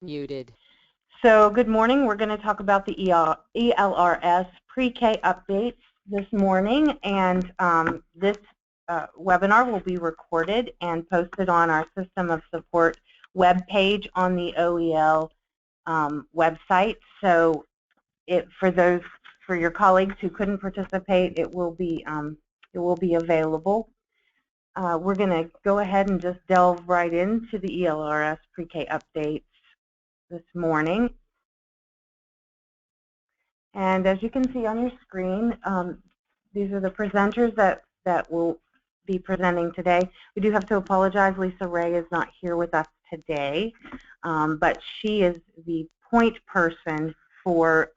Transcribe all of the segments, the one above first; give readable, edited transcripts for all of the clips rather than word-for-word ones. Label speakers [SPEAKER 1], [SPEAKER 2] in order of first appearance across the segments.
[SPEAKER 1] Muted.
[SPEAKER 2] So good morning. We're going to talk about the ELRS pre-K updates this morning, and this webinar will be recorded and posted on our System of Support webpage on the OEL website. So for your colleagues who couldn't participate, it will be available. We're going to go ahead and just delve right into the ELRS pre-K updates this morning. And as you can see on your screen, these are the presenters that will be presenting today. We do have to apologize. Lisa Ray is not here with us today, but she is the point person for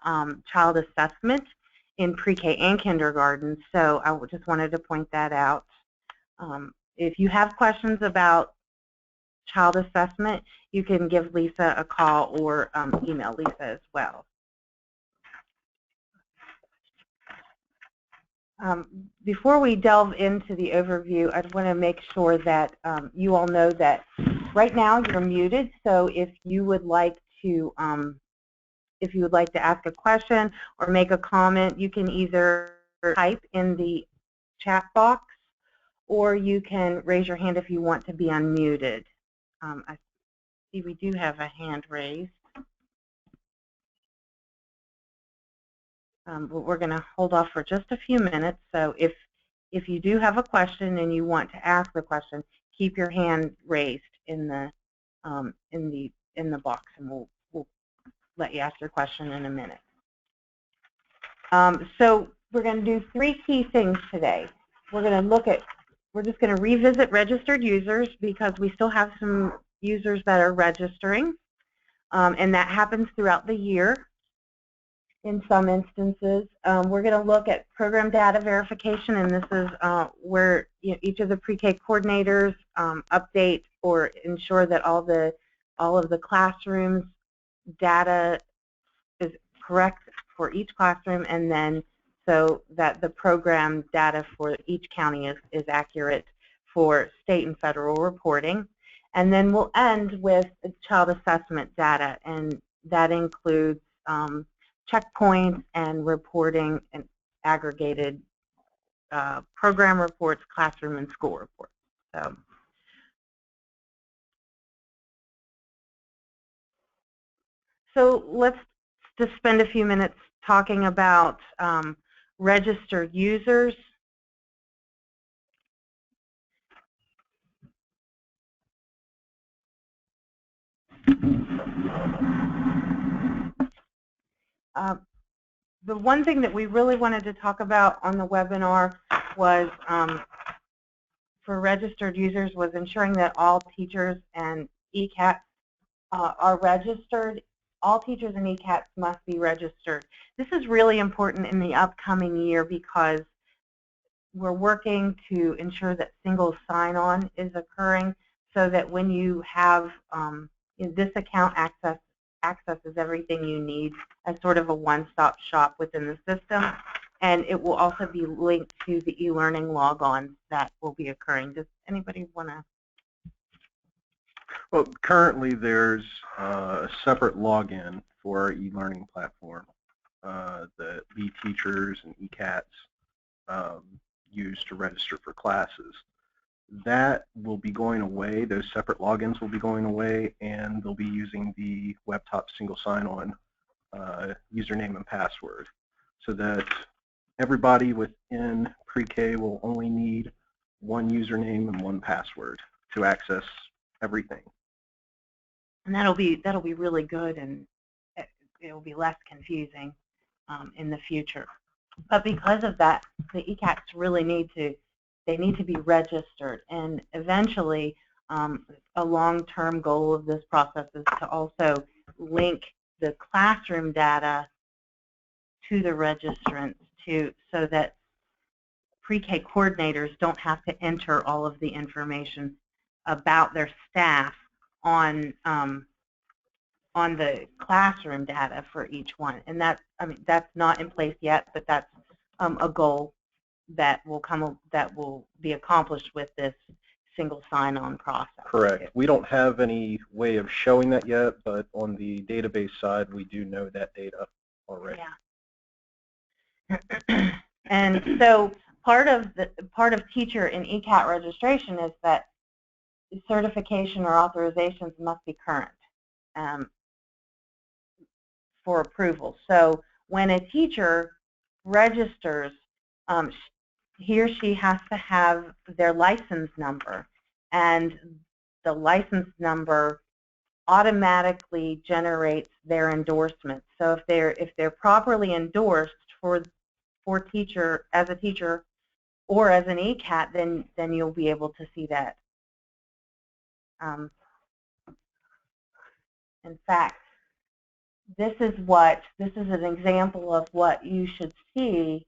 [SPEAKER 2] child assessment in pre-K and kindergarten. So I just wanted to point that out. If you have questions about child assessment, you can give Lisa a call or email Lisa as well. Before we delve into the overview, I want to make sure that you all know that right now you're muted. So if you would like to ask a question or make a comment, you can either type in the chat box or you can raise your hand if you want to be unmuted. I see we do have a hand raised. But we're going to hold off for just a few minutes. So if you do have a question and you want to ask the question, keep your hand raised in the box, and we'll let you ask your question in a minute. So we're going to do three key things today. We're just going to revisit registered users because we still have some users that are registering, and that happens throughout the year. In some instances, we're going to look at program data verification, and this is where each of the pre-K coordinators update or ensure that all of the classrooms data is correct for each classroom, and then so that the program data for each county is accurate for state and federal reporting. And then we'll end with child assessment data, and that includes checkpoints and reporting and aggregated program reports, classroom and school reports. So let's just spend a few minutes talking about registered users. The one thing that we really wanted to talk about on the webinar was for registered users was ensuring that all teachers and ECATs are registered. All teachers and ECATs must be registered. This is really important in the upcoming year because we're working to ensure that single sign-on is occurring so that when you have this account accesses everything you need as sort of a one-stop shop within the system, and it will also be linked to the e-learning logons that will be occurring. Does anybody want to?
[SPEAKER 3] Well, currently there's a separate login for our e-learning platform that B teachers and ECATs use to register for classes. That will be going away. Those separate logins will be going away, and they'll be using the WebTop single sign-on username and password, so that everybody within pre-K will only need one username and one password to access everything.
[SPEAKER 2] And that'll be really good, and it'll be less confusing in the future. But because of that, the ECATs really need to be registered, and eventually a long-term goal of this process is to also link the classroom data to the registrants so that pre-K coordinators don't have to enter all of the information about their staff on the classroom data for each one. And that's not in place yet, but that's a goal that will be accomplished with this single sign-on process.
[SPEAKER 3] Correct. We don't have any way of showing that yet, but on the database side, we do know that data already.
[SPEAKER 2] Yeah. And so part of teacher in ECAT registration is that certification or authorizations must be current for approval. So when a teacher registers, he or she has to have their license number, and the license number automatically generates their endorsement. So if they're properly endorsed for teacher, as a teacher or as an ECAT, then you'll be able to see that. In fact, this is an example of what you should see,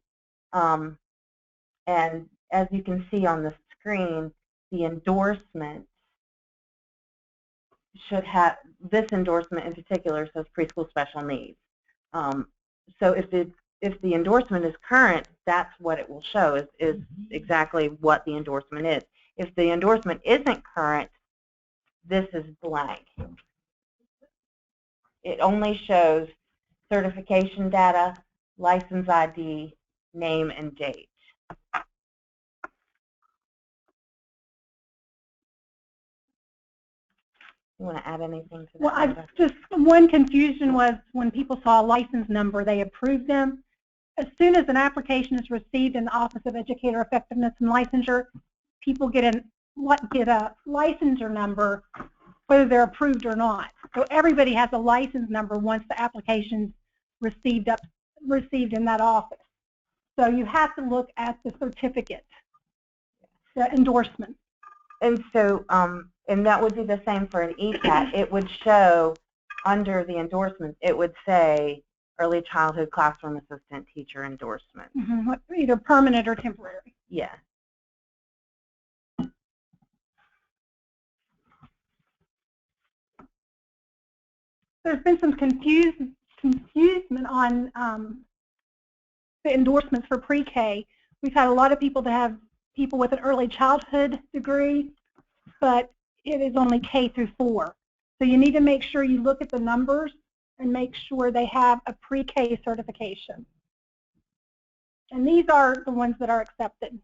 [SPEAKER 2] and as you can see on the screen, the endorsement should have, this endorsement in particular says preschool special needs. So if the endorsement is current, that's what it will show, is exactly what the endorsement is. If the endorsement isn't current, this is blank. It only shows certification data, license ID, name, and date. You want to add anything to that?
[SPEAKER 1] Well, just one confusion was when people saw a license number, they approved them. As soon as an application is received in the Office of Educator Effectiveness and Licensure, people get a licensure number, whether they're approved or not. So everybody has a license number once the application's received in that office. So you have to look at the certificate, the endorsement.
[SPEAKER 2] And so, and that would be the same for an ECAT. It would show under the endorsement, it would say early childhood classroom assistant teacher endorsement.
[SPEAKER 1] Either permanent or temporary.
[SPEAKER 2] Yeah.
[SPEAKER 1] There's been some confusion on the endorsements for pre-K. We've had a lot of people that have people with an early childhood degree, but it is only K through 4. So you need to make sure you look at the numbers and make sure they have a pre-K certification. And these are the ones that are accepted.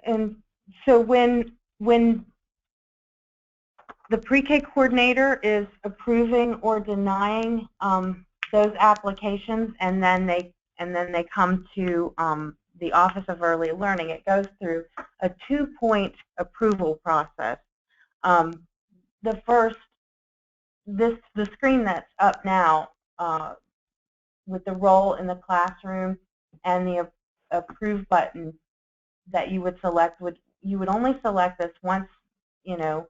[SPEAKER 2] And so when the pre-K coordinator is approving or denying those applications, and then they come to the Office of Early Learning, it goes through a 2-point approval process. The first, the screen that's up now with the role in the classroom and the approve button that you would select, you would only select this once you know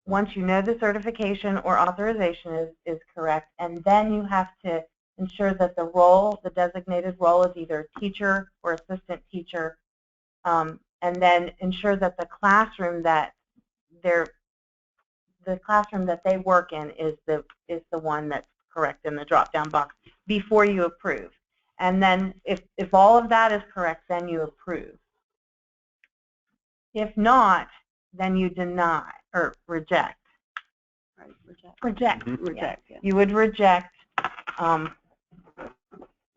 [SPEAKER 2] the certification or authorization is correct, and then you have to ensure that the role, the designated role, is either teacher or assistant teacher, and then ensure that the classroom that they work in is the one that's correct in the drop-down box before you approve. And then if all of that is correct, then you approve. If not, then you deny or reject. Right, reject.
[SPEAKER 1] Reject.
[SPEAKER 2] Yeah. You would reject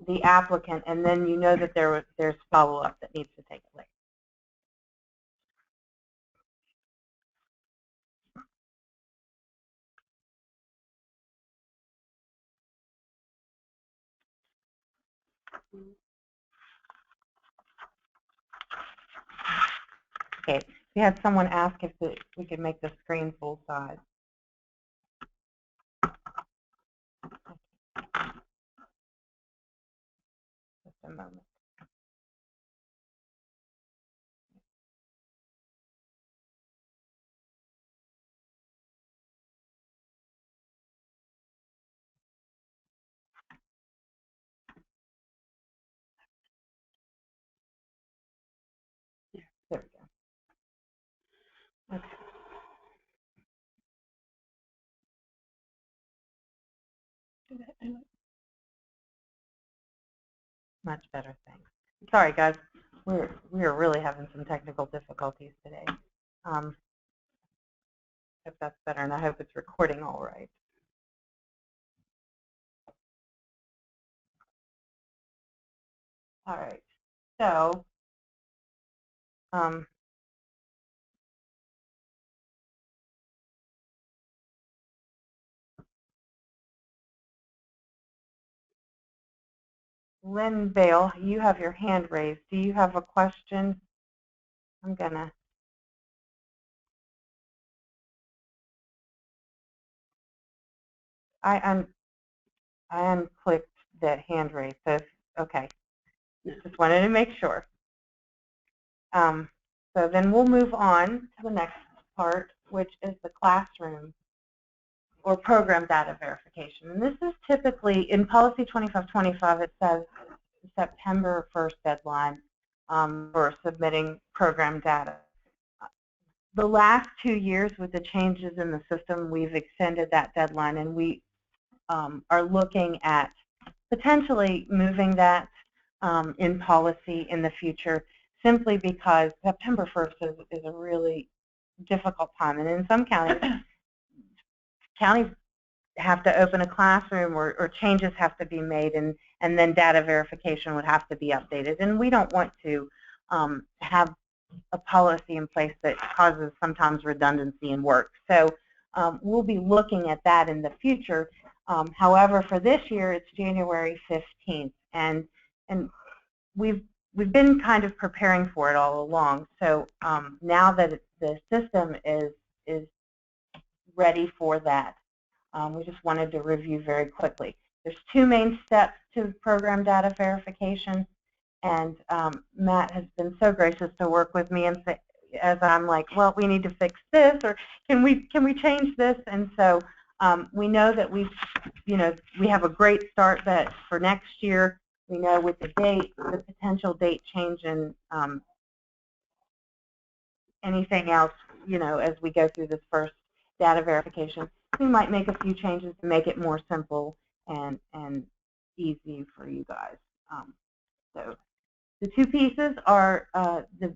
[SPEAKER 2] the applicant, and then you know that there's follow-up that needs to take place. Okay, we had someone ask if we could make the screen full size. Just a moment. There we go. Okay. Much better, thanks. Sorry, guys. We're really having some technical difficulties today. Hope that's better, and I hope it's recording all right. All right. So, Lynn Bale, you have your hand raised. Do you have a question? I unclicked that hand raise. So, okay. Just wanted to make sure. So then we'll move on to the next part, which is the classroom or program data verification. And this is typically, in Policy 2525, it says September 1st deadline for submitting program data. The last 2 years with the changes in the system, we've extended that deadline, and we are looking at potentially moving that in policy in the future, simply because September 1st is a really difficult time. And in some counties have to open a classroom, or changes have to be made, and then data verification would have to be updated. And we don't want to have a policy in place that causes sometimes redundancy in work. So we'll be looking at that in the future. However, for this year, it's January 15th, and we've been kind of preparing for it all along. So now that the system is ready for that, we just wanted to review very quickly. There's 2 main steps to program data verification, and Matt has been so gracious to work with me, and as I'm like, well, we need to fix this, or can we change this? And so we know that we have a great start, that for next year, we know with the date, the potential date change, and anything else, as we go through this first data verification, we might make a few changes to make it more simple and easy for you guys. So the 2 pieces are, the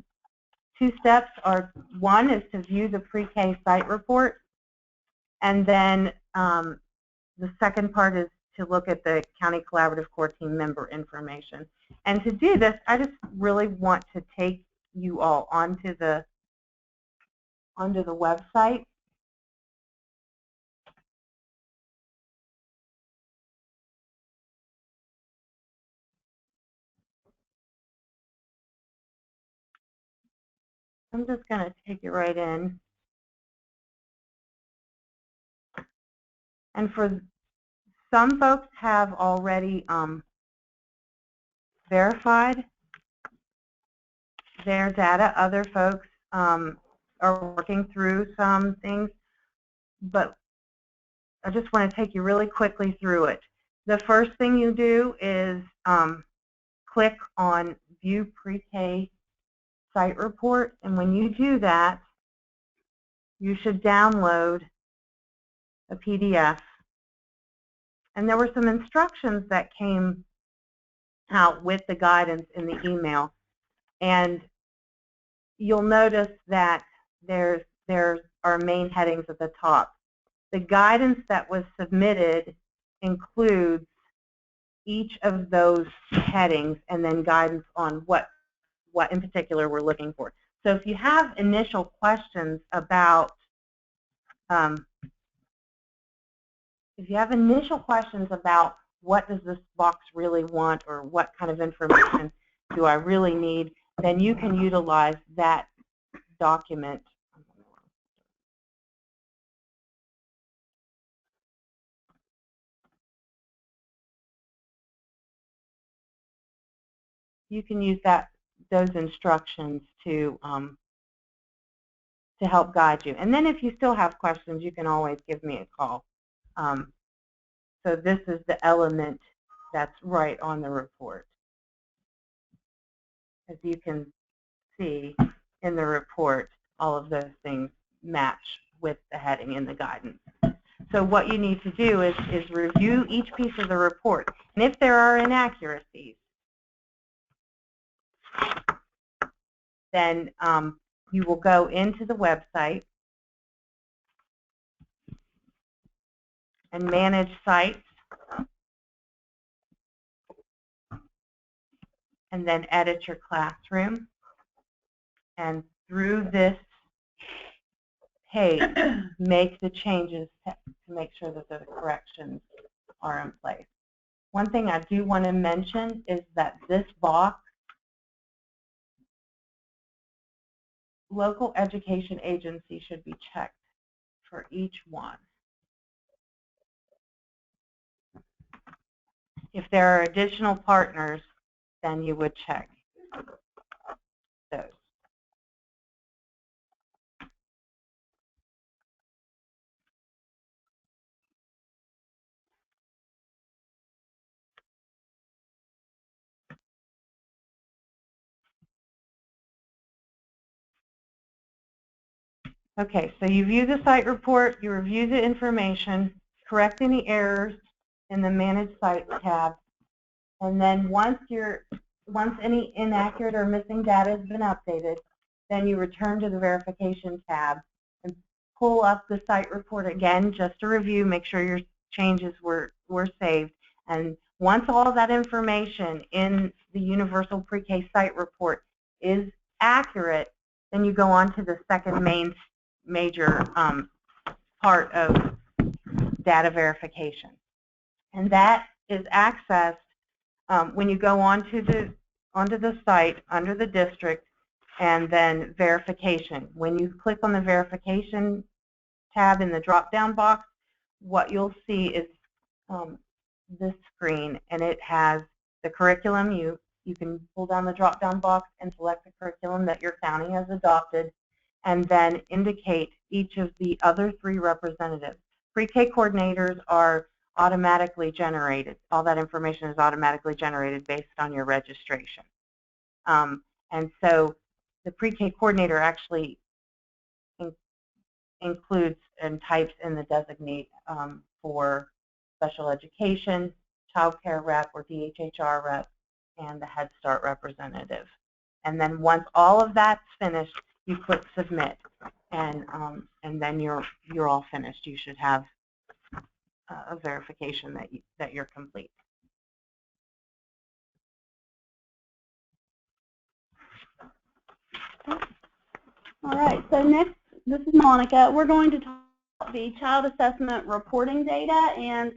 [SPEAKER 2] 2 steps are, one is to view the pre-K site report, and then the second part is to look at the County Collaborative Core Team member information. And to do this, I just really want to take you all onto the website. I'm just going to take you right in. And for some folks have already verified their data. Other folks are working through some things, but I just want to take you really quickly through it. The first thing you do is click on View Pre-K Site Report, and when you do that, you should download a PDF. And there were some instructions that came out with the guidance in the email, and you'll notice that there are main headings at the top. The guidance that was submitted includes each of those headings, and then guidance on what in particular we're looking for. So if you have initial questions about what does this box really want, or what kind of information do I really need, then you can utilize that document. You can use those instructions to help guide you. And then if you still have questions, you can always give me a call. So this is the element that's right on the report. As you can see in the report, all of those things match with the heading in the guidance. So what you need to do is review each piece of the report. And if there are inaccuracies, then you will go into the website and manage sites, and then edit your classroom. And through this page, make the changes to make sure that the corrections are in place. One thing I do want to mention is that this box, local education agency should be checked for each one. If there are additional partners, then you would check those. Okay, so you view the site report, you review the information, correct any errors in the Manage Site tab, and then once any inaccurate or missing data has been updated, then you return to the Verification tab and pull up the site report again just to review, make sure your changes were saved. And once all of that information in the Universal Pre-K site report is accurate, then you go on to the second major part of data verification. And that is accessed when you go onto the site under the district and then verification. When you click on the verification tab in the drop-down box, what you'll see is this screen, and it has the curriculum. You can pull down the drop-down box and select the curriculum that your county has adopted, and then indicate each of the other 3 representatives. Pre-K coordinators are automatically generated. All that information is automatically generated based on your registration. And so the pre-K coordinator actually includes and types in the designate for special education, child care rep or DHHR rep, and the Head Start representative. And then once all of that's finished, you click submit, and then you're all finished. You should have a verification that you're complete.
[SPEAKER 4] All right, so next, this is Monica. We're going to talk about the child assessment reporting data, and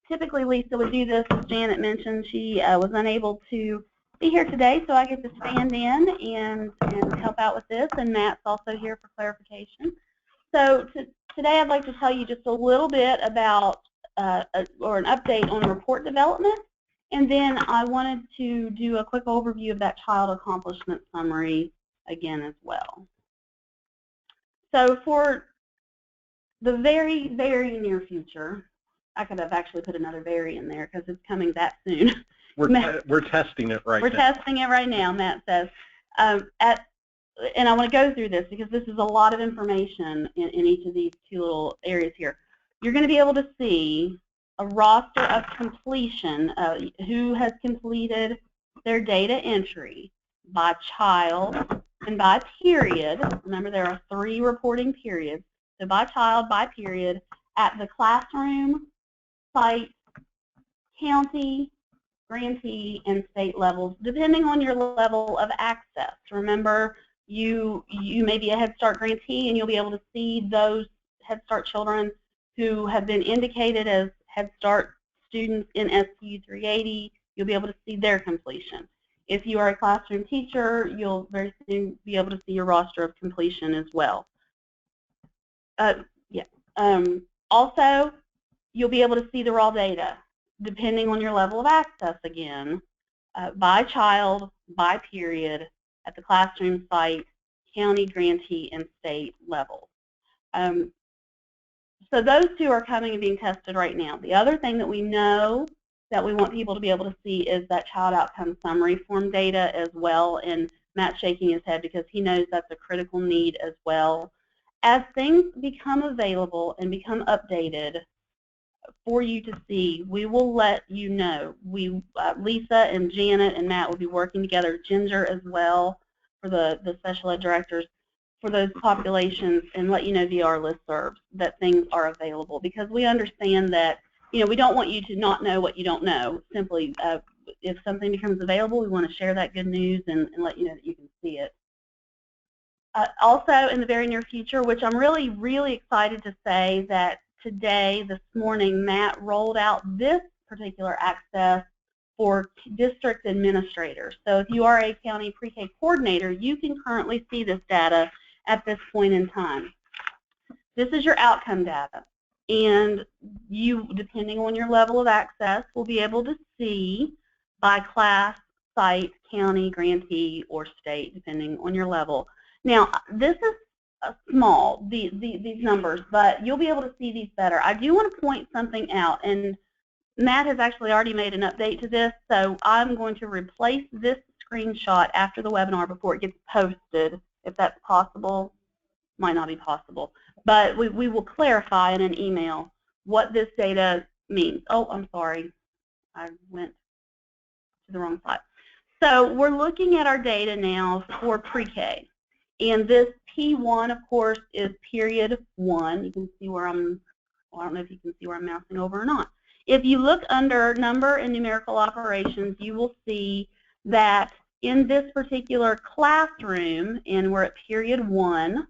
[SPEAKER 4] typically Lisa would do this. As Janet mentioned, she was unable to be here today, so I get to stand in and help out with this, and Matt's also here for clarification. So today I'd like to tell you just a little bit about or an update on report development, and then I wanted to do a quick overview of that child accomplishment summary again as well. So for the very, very near future, I could have actually put another very in there because it's coming that soon.
[SPEAKER 3] We're testing it right now.
[SPEAKER 4] We're testing it right now, Matt says. And I want to go through this because this is a lot of information in each of these 2 little areas here. You're going to be able to see a roster of completion, who has completed their data entry by child and by period. Remember, there are 3 reporting periods. So by child, by period, at the classroom, site, county, grantee, and state levels, depending on your level of access. Remember, you may be a Head Start grantee, and you'll be able to see those Head Start children who have been indicated as Head Start students in STU 380. You'll be able to see their completion. If you are a classroom teacher, you'll very soon be able to see your roster of completion as well. Also, you'll be able to see the raw data, depending on your level of access again, by child, by period, at the classroom site, county, grantee, and state level. So those 2 are coming and being tested right now. The other thing that we know that we want people to be able to see is that child outcome summary form data as well, and Matt's shaking his head because he knows that's a critical need as well. As things become available and become updated for you to see, we will let you know. Lisa and Janet and Matt will be working together, Ginger as well, for the special ed directors for those populations and let you know via our listservs that things are available, because we understand that, you know, we don't want you to not know what you don't know. Simply, if something becomes available, we want to share that good news and let you know that you can see it. Also, in the very near future, which I'm really, really excited to say that today, this morning, Matt rolled out this particular access for district administrators. So if you are a county pre-K coordinator, you can currently see this data at this point in time. This is your outcome data. And you, depending on your level of access, will be able to see by class, site, county, grantee, or state, depending on your level. Now, this is small, these numbers, but you'll be able to see these better. I do want to point something out, and Matt has actually already made an update to this, so I'm going to replace this screenshot after the webinar before it gets posted, if that's possible. Might not be possible, but we will clarify in an email what this data means. Oh, I'm sorry, I went to the wrong slide. So we're looking at our data now for pre-K. And this P1, of course, is period 1. You can see where I'm, well, I don't know if you can see where I'm mousing over or not. If you look under number and numerical operations, you will see that in this particular classroom, and we're at period 1,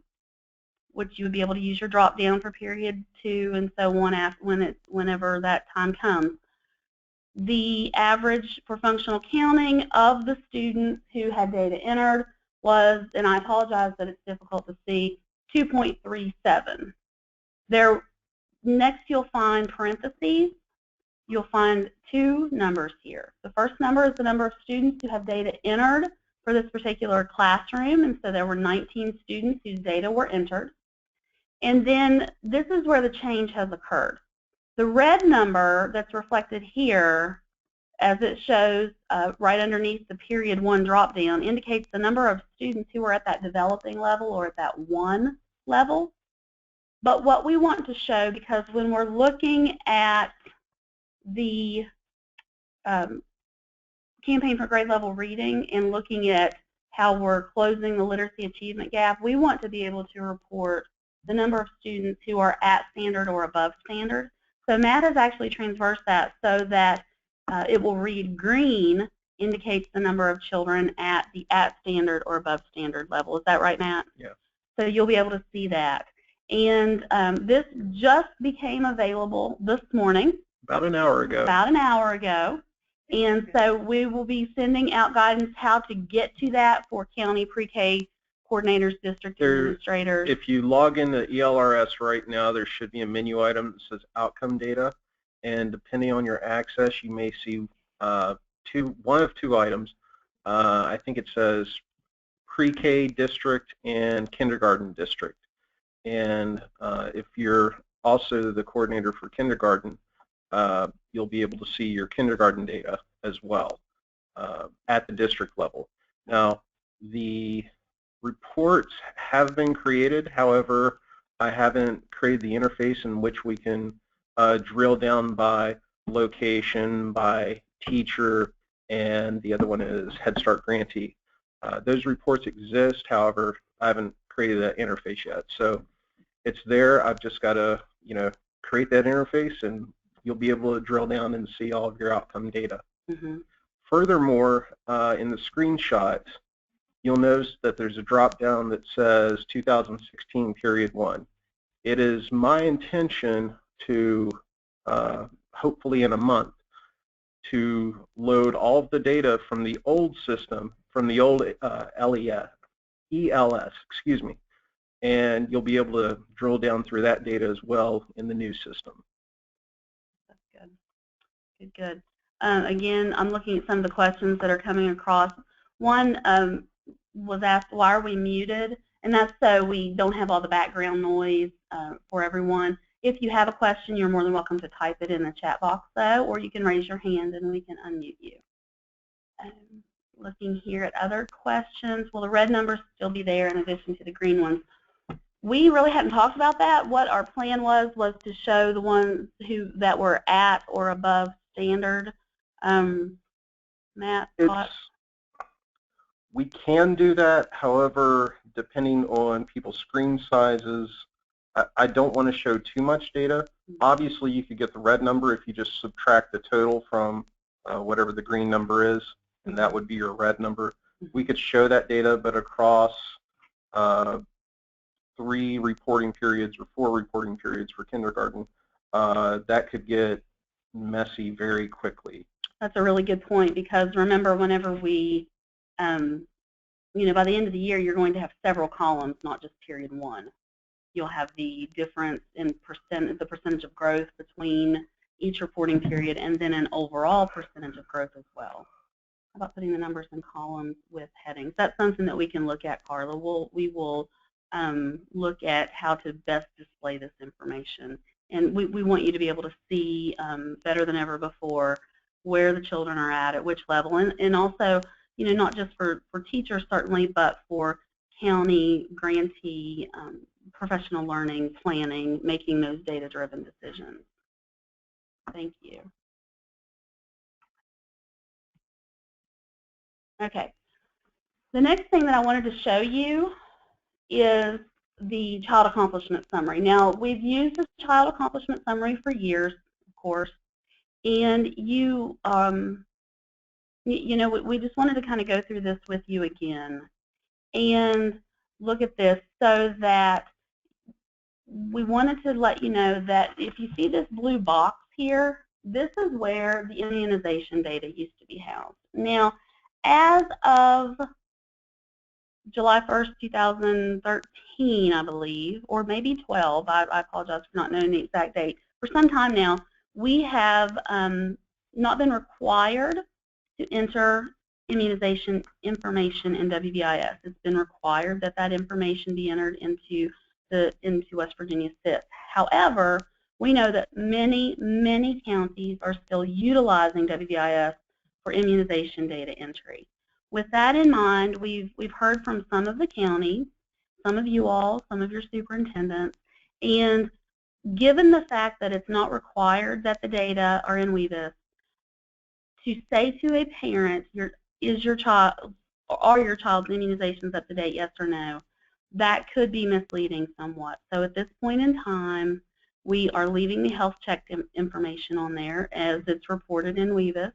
[SPEAKER 4] which you would be able to use your drop down for period 2 and so on after whenever that time comes. The average for functional counting of the students who had data entered was, and I apologize that it's difficult to see, 2.37. There, next you'll find parentheses. You'll find two numbers here. The first number is the number of students who have data entered for this particular classroom, and so there were 19 students whose data were entered. And then this is where the change has occurred. The red number that's reflected here, as it shows right underneath the period 1 drop-down, indicates the number of students who are at that developing level or at that 1 level. But what we want to show, because when we're looking at the campaign for grade level reading and looking at how we're closing the literacy achievement gap, we want to be able to report the number of students who are at standard or above standard. So Matt has actually transversed that so that it will read green indicates the number of children at the at standard or above standard level. Is that right, Matt?
[SPEAKER 3] Yeah.
[SPEAKER 4] So you'll be able to see that. And this just became available this morning.
[SPEAKER 3] About an hour ago.
[SPEAKER 4] About an hour ago. And so we will be sending out guidance how to get to that for county pre-K coordinators, district administrators.
[SPEAKER 3] If you log into ELRS right now, there should be a menu item that says outcome data. And depending on your access, you may see one of two items. I think it says pre-K district and kindergarten district. And if you're also the coordinator for kindergarten, you'll be able to see your kindergarten data as well at the district level. Now, the reports have been created. However, I haven't created the interface in which we can drill down by location, by teacher, and the other one is Head Start grantee. Those reports exist. However, I haven't created that interface yet. So it's there. I've just got to, create that interface, and you'll be able to drill down and see all of your outcome data.
[SPEAKER 4] Mm-hmm.
[SPEAKER 3] Furthermore, in the screenshot, you'll notice that there's a drop-down that says 2016 period 1. It is my intention to, hopefully in a month, to load all of the data from the old system, from the old ELS, excuse me, and you'll be able to drill down through that data as well in the new system.
[SPEAKER 4] That's good. Good, good. Again, I'm looking at some of the questions that are coming across. One was asked, why are we muted? And that's so we don't have all the background noise for everyone. If you have a question, you're more than welcome to type it in the chat box, though, or you can raise your hand and we can unmute you. Looking here at other questions, will the red numbers still be there in addition to the green ones? We really hadn't talked about that. What our plan was to show the ones that were at or above standard. Matt?
[SPEAKER 3] We can do that. However, depending on people's screen sizes, I don't want to show too much data. Obviously, you could get the red number if you just subtract the total from whatever the green number is, and that would be your red number. We could show that data, but across 3 reporting periods or 4 reporting periods for kindergarten, that could get messy very quickly.
[SPEAKER 4] That's a really good point, because remember, whenever we, you know, by the end of the year, you're going to have several columns, not just period 1. You'll have the difference in the percentage of growth between each reporting period, and then an overall percentage of growth as well. How about putting the numbers in columns with headings? That's something that we can look at, Carla. We will look at how to best display this information. And we want you to be able to see better than ever before where the children are at which level. And also, you know, not just for teachers certainly, but for county, grantee, professional learning, planning, making those data-driven decisions. Thank you. Okay. The next thing that I wanted to show you is the Child Accomplishment Summary. Now, we've used this Child Accomplishment Summary for years, of course, and you know, we just wanted to kind of go through this with you again and look at this, so that we wanted to let you know that if you see this blue box here, this is where the immunization data used to be housed. Now, as of July 1st, 2013, I believe, or maybe 12, I apologize for not knowing the exact date. For some time now, we have not been required to enter immunization information in WVIS. It's been required that that information be entered into West Virginia SIS. However, we know that many, many counties are still utilizing WVIS for immunization data entry. With that in mind, we've heard from some of the counties, some of you all, some of your superintendents, and given the fact that it's not required that the data are in WVIS, to say to a parent, are your child's immunizations up to date, yes or no, that could be misleading somewhat. So at this point in time, we are leaving the health check information on there as it's reported in WVIS.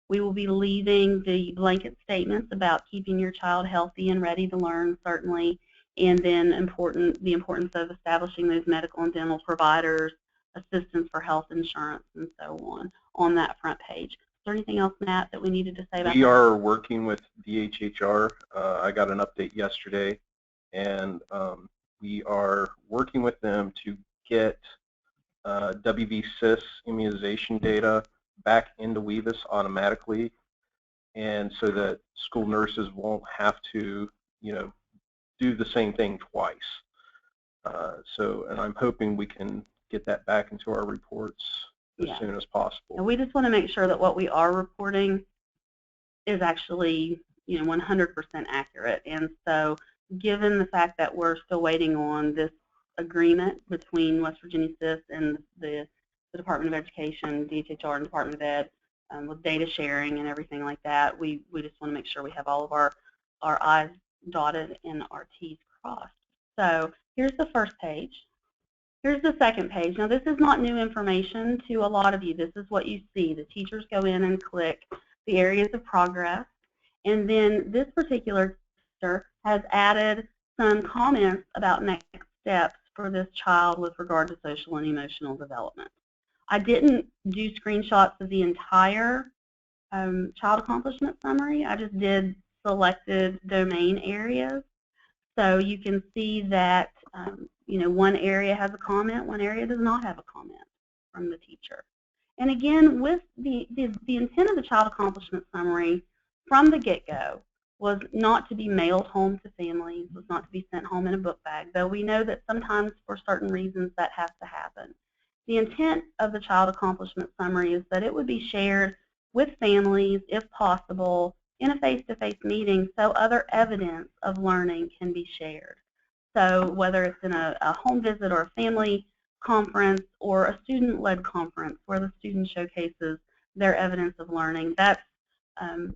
[SPEAKER 4] We will be leaving the blanket statements about keeping your child healthy and ready to learn, certainly, and then the importance of establishing those medical and dental providers, assistance for health insurance, and so on that front page. Is there anything else, Matt, that we needed to say about that?
[SPEAKER 3] We are working with DHHR. I got an update yesterday, and we are working with them to get WVSIS immunization data back into WVIS automatically, and so that school nurses won't have to, you know, do the same thing twice. And I'm hoping we can get that back into our reports as soon as possible.
[SPEAKER 4] And we just want to make sure that what we are reporting is actually, you know, 100% accurate. And so, given the fact that we're still waiting on this agreement between West Virginia SIS and the Department of Education, DHHR, and Department of Ed, with data sharing and everything like that, we just want to make sure we have all of our I's dotted and our T's crossed. So here's the first page. Here's the second page. Now, this is not new information to a lot of you. This is what you see. The teachers go in and click the areas of progress, and then this particular teacher has added some comments about next steps for this child with regard to social and emotional development. I didn't do screenshots of the entire child accomplishment summary. I just did selected domain areas. So you can see that you know, one area has a comment, one area does not have a comment from the teacher. And again, with the intent of the child accomplishment summary from the get-go was not to be mailed home to families, was not to be sent home in a book bag, though we know that sometimes for certain reasons that has to happen. The intent of the child accomplishment summary is that it would be shared with families, if possible, in a face-to-face meeting so other evidence of learning can be shared. So whether it's in a home visit or a family conference or a student-led conference where the student showcases their evidence of learning, that's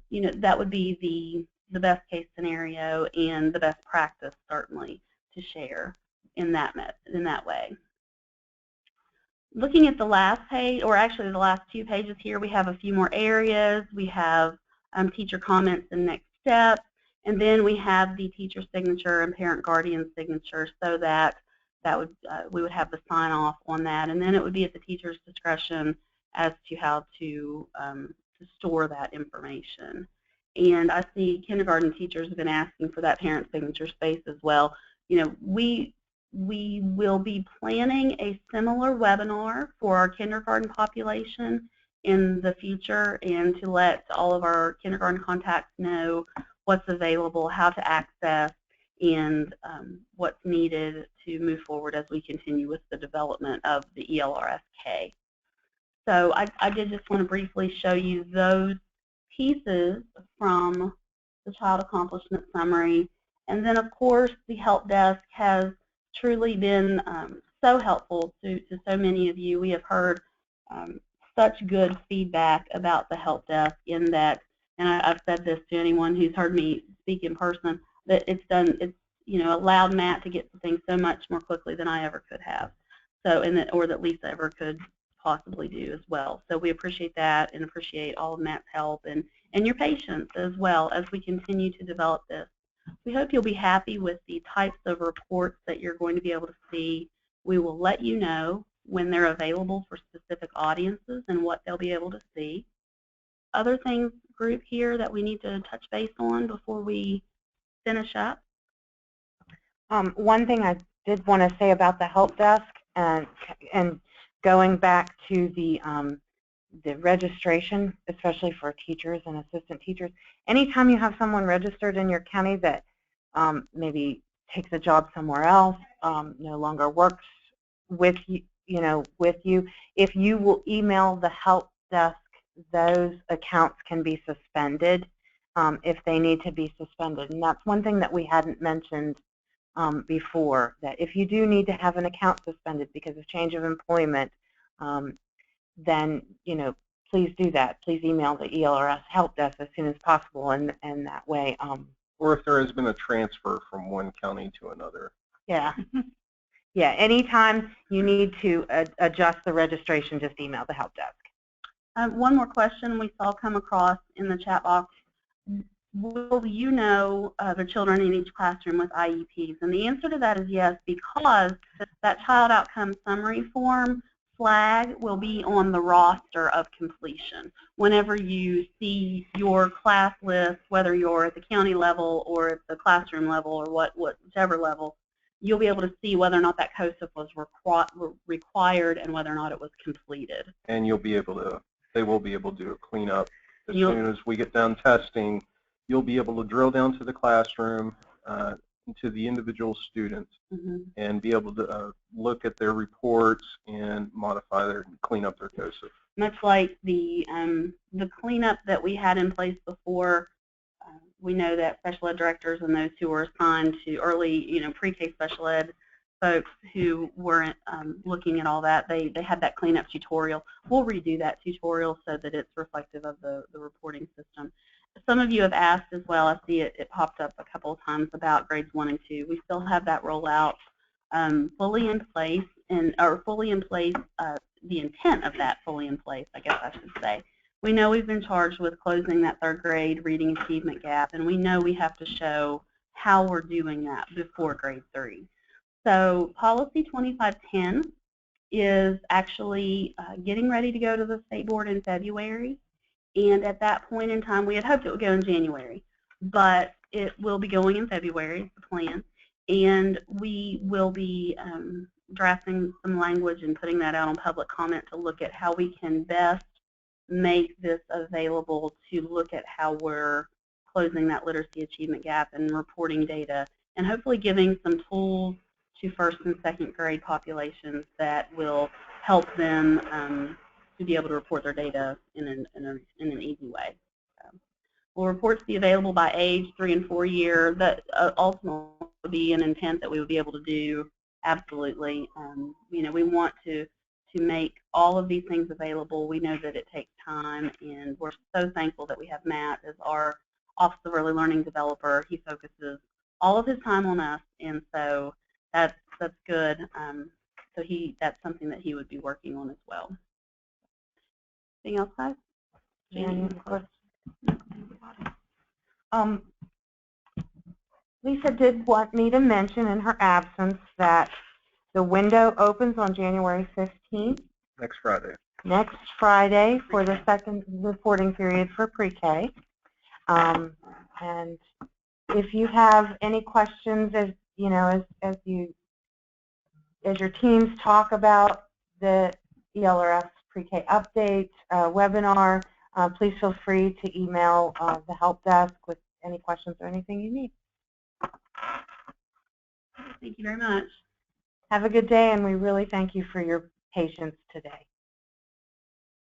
[SPEAKER 4] you know, that would be the best case scenario and the best practice, certainly, to share in that way. Looking at the last page, or actually the last 2 pages here, we have a few more areas. We have teacher comments and next steps, and then we have the teacher signature and parent guardian signature, so that we would have the sign off on that, and then it would be at the teacher's discretion as to how to store that information. And I see kindergarten teachers have been asking for that parent signature space as well. You know, we will be planning a similar webinar for our kindergarten population in the future, and to let all of our kindergarten contacts know what's available, how to access, and what's needed to move forward as we continue with the development of the ELRS-K. So I did just want to briefly show you those pieces from the Child Accomplishment Summary. And then, of course, the help desk has truly been so helpful to so many of you. We have heard such good feedback about the help desk, in that, and I've said this to anyone who's heard me speak in person, that it's allowed Matt to get to things so much more quickly than I ever could have. So, or that Lisa ever could possibly do as well. So we appreciate that, and appreciate all of Matt's help and your patience as well as we continue to develop this. We hope you'll be happy with the types of reports that you're going to be able to see. We will let you know when they're available for specific audiences and what they'll be able to see. Other things, group, here that we need to touch base on before we finish up?
[SPEAKER 2] One thing I did want to say about the help desk, and going back to the registration, especially for teachers and assistant teachers. Anytime you have someone registered in your county that maybe takes a job somewhere else, no longer works with you, if you will email the help desk, those accounts can be suspended if they need to be suspended. And that's one thing that we hadn't mentioned before, that if you do need to have an account suspended because of change of employment, then please do that. Please email the ELRS help desk as soon as possible, and that way.
[SPEAKER 3] Or if there has been a transfer from one county to another.
[SPEAKER 2] Yeah. Yeah. Anytime you need to adjust the registration, just email the help desk.
[SPEAKER 4] One more question we saw come across in the chat box. Will you know the children in each classroom with IEPs? And the answer to that is yes, because that child outcome summary form flag will be on the roster of completion. Whenever you see your class list, whether you're at the county level or at the classroom level or whichever level, you'll be able to see whether or not that COSIP was required and whether or not it was completed.
[SPEAKER 3] And you'll be able to, they will be able to do a cleanup as soon as we get done testing. You'll be able to drill down to the classroom, to the individual students, and be able to look at their reports and modify their, clean up their COSIP.
[SPEAKER 4] Much like the cleanup that we had in place before. We know that special ed directors and those who were assigned to early, pre-K special ed folks who weren't looking at all that, they had that cleanup tutorial. We'll redo that tutorial so that it's reflective of the reporting system. Some of you have asked as well, I see it popped up a couple of times, about grades 1 and 2. We still have that rollout fully in place, the intent of that fully in place, I guess I should say. We know we've been charged with closing that 3rd grade reading achievement gap, and we know we have to show how we're doing that before grade 3. So policy 2510 is actually getting ready to go to the state board in February. And at that point in time, we had hoped it would go in January, but it will be going in February, the plan. And we will be drafting some language and putting that out on public comment to look at how we can best make this available, to look at how we're closing that literacy achievement gap and reporting data, and hopefully giving some tools to 1st and 2nd grade populations that will help them to be able to report their data in an easy way. Will reports be available by age, 3 and 4 year? That ultimately would be an intent that we would be able to do. Absolutely. We want to make all of these things available. We know that it takes time, and we're so thankful that we have Matt as our Office of Early Learning developer. He focuses all of his time on us, and so that's good. So that's something that he would be working on as well. Anything else, guys?
[SPEAKER 2] Any questions? Lisa did want me to mention in her absence that the window opens on January 15th.
[SPEAKER 3] Next Friday.
[SPEAKER 2] Next Friday for the second reporting period for pre-K. And if you have any questions, as you know, as your teams talk about the ELRS pre-K update webinar, please feel free to email the help desk with any questions or anything you need.
[SPEAKER 4] Thank you very much.
[SPEAKER 2] Have a good day, and we really thank you for your patience today.